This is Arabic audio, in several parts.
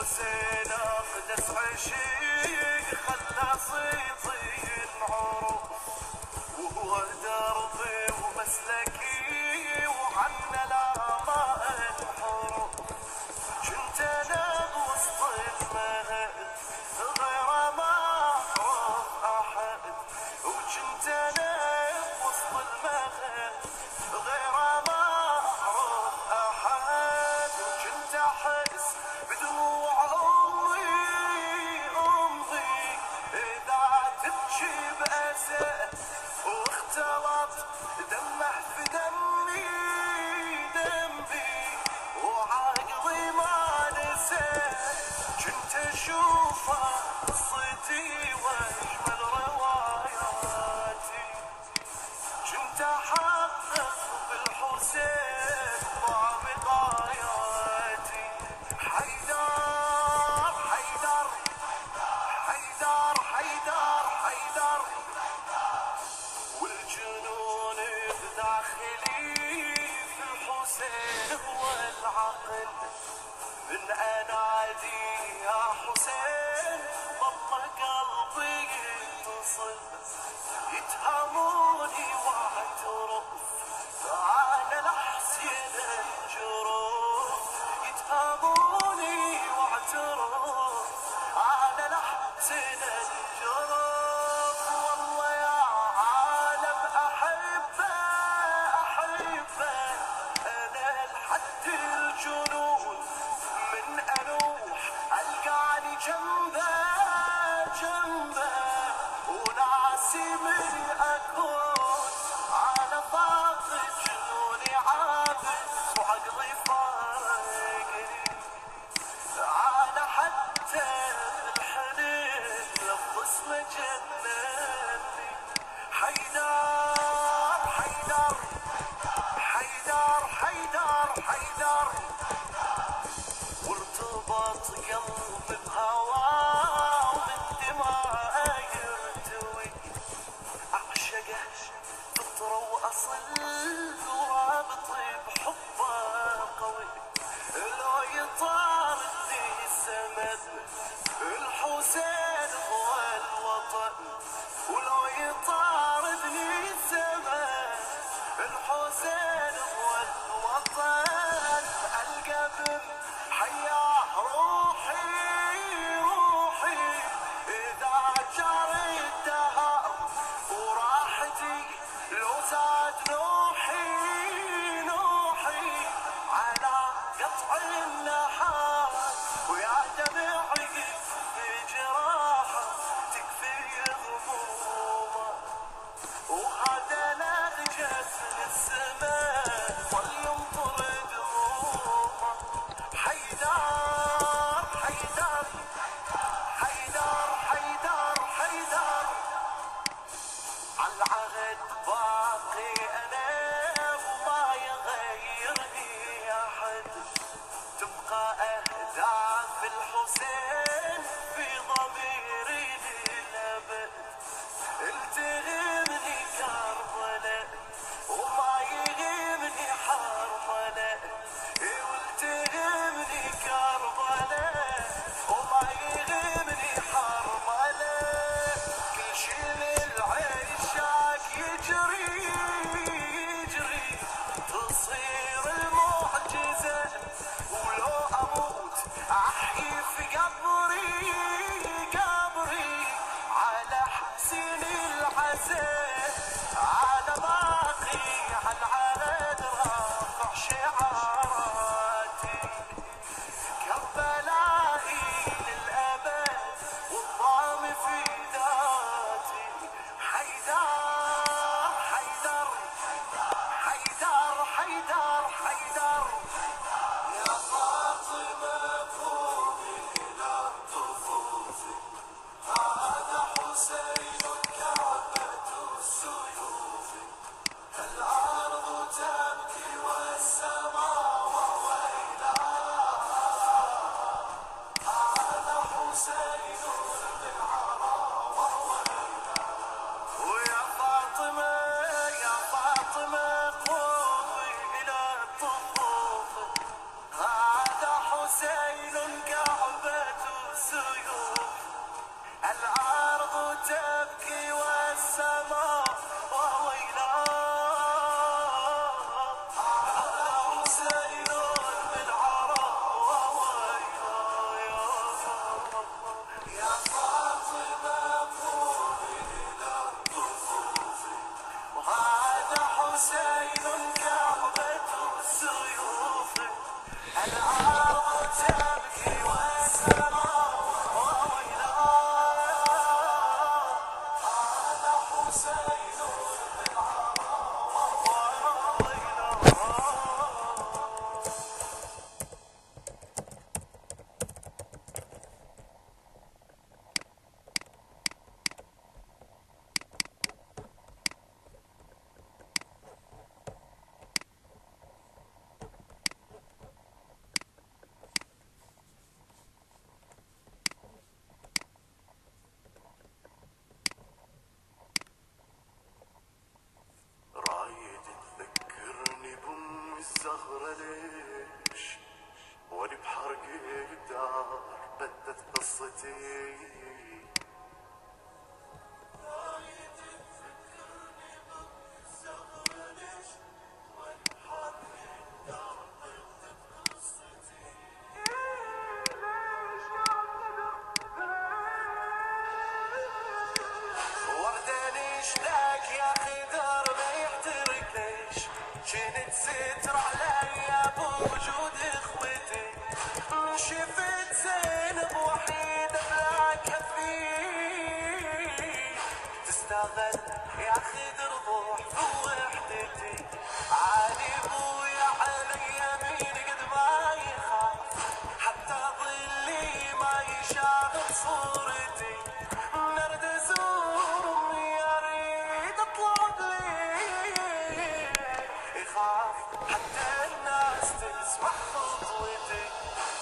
حسين اقدس عشيق خلى صيتي العروق، وهو دربي ومسلكي وعنا الآمال الحروب. كنت انا بوسط المهد غير معروف احد، وكنت انا بوسط المهد غير معروف احد. وكنت احس بدموع امي اذا تبكي باسى، واختلط دمع في دمي وعقلي ما نسى. كنت اشوفه قصتي واجمل رواياتي، كنت احقق بالحسين ضاع بغاياتي. حيدر حيدر حيدر حيدر حيدر، والجنون بداخلي في الحسين هو العقل. من انادي يا حسين ضل قلبي يتصل، يتهموني واعترف انا لحسين الجروح. يتهموني واعترف انا لحسين الجروح. والله يا عالم احبه احبه انا لحد الجنون، من اروح القاني جنبه جنبه وناسي من اكون على الأرض تبكي والسماء ويلاه هذا حسين بالعراء ويلاه. رايد تذكرني بأم الزهرة ليش وأنا بحرق الدار بدت قصتي. رايد تذكرني بأم الزهرة ليش وأنا بحرق الدار بدت قصتي. وردة اشتاق يا خضر ما يحترق ليش جنت ستر عليا بوجود اخوتي. شفت زينب وحيدة بلا كفي تستاهل يا خضر روح في وحدتي. علي ابويا على يمين قد ما يخاف حتى ظلي ما يشاهد صورتي. نرد ازور امي اريد اطلع بلي يخاف حتى الناس تسمع خطوتي.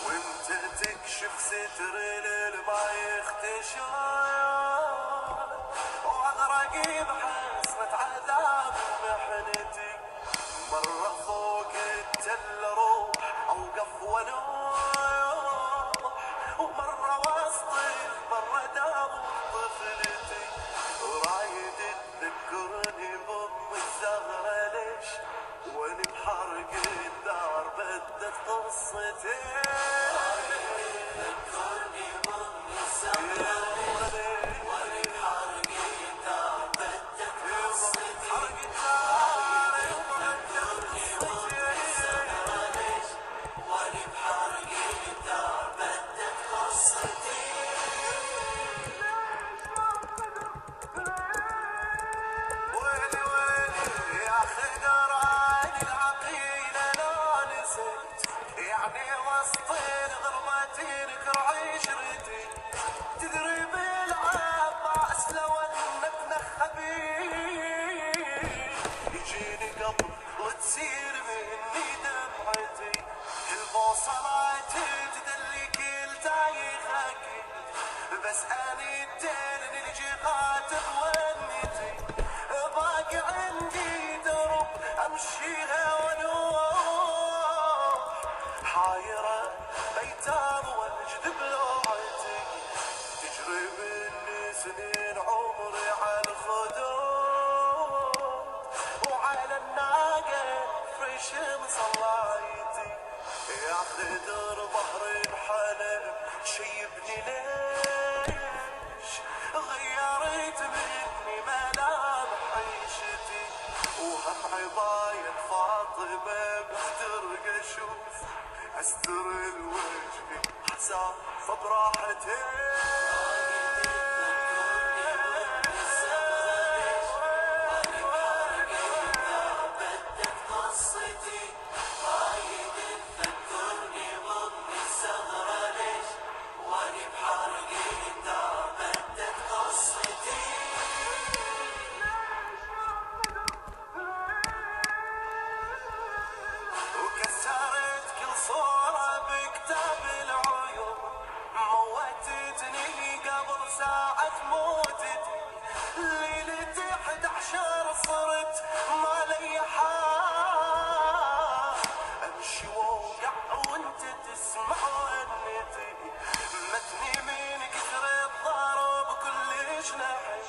وانت تكشف ستر الليل ما يختشان واغرق بحسرة عذاب محنتي. مرة فوق التل روح اوقف ونوح ومرة وسط البر دام طفلتي. رايد تذكرني بأم الزهرة ليش وأنا بحرق الدار بدت قصتي. تذكرني بأم الزهرة ليش وأنا بحرق الدار بدت قصتي. حرق الدار تذكرني بأم الزهرة ليش وأنا بحرق الدار بدت قصتي. ويلي ويلي يا خضر عين العقيلة لا نسيت يعني وسطين غربتين كر عشرتي. تدري بالعاب مع اسلى وانك نخبي يجيني قبل وتصير مني دمعتي. البوصلات تدلي كل تاريخ اكيد بس اني الدين اللي خاتم ونيتي. باقي عندي درب امشيها ونوح حايرة بيتام واجذب لوعتي. تجري مني سنين عمري على الخدود وعلى الناقة فرش مصلايتي. يا خدر بحر الحلم شيبني ليش غيرت مني ملامح عيشتي. وهم عباية فاطمة محترق اشوف استر الوجه حساب براحتي. وكسرت كل صورة بكتاب العيون موتتني قبل ساعة موتتي. ليلة 11 صرت ما لي حال امشي واوقع وانت تسمع ونتي. متني من كثر الضرب كلش نحي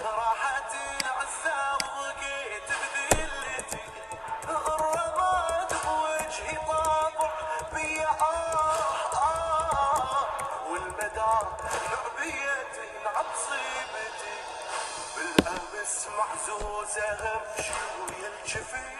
راحت العزة وبقيت بذلتي. غربت بوجهي طابع بيا والمدى لعبيتي عصيبتي. بالامس محزوزة امشي ويا الجفين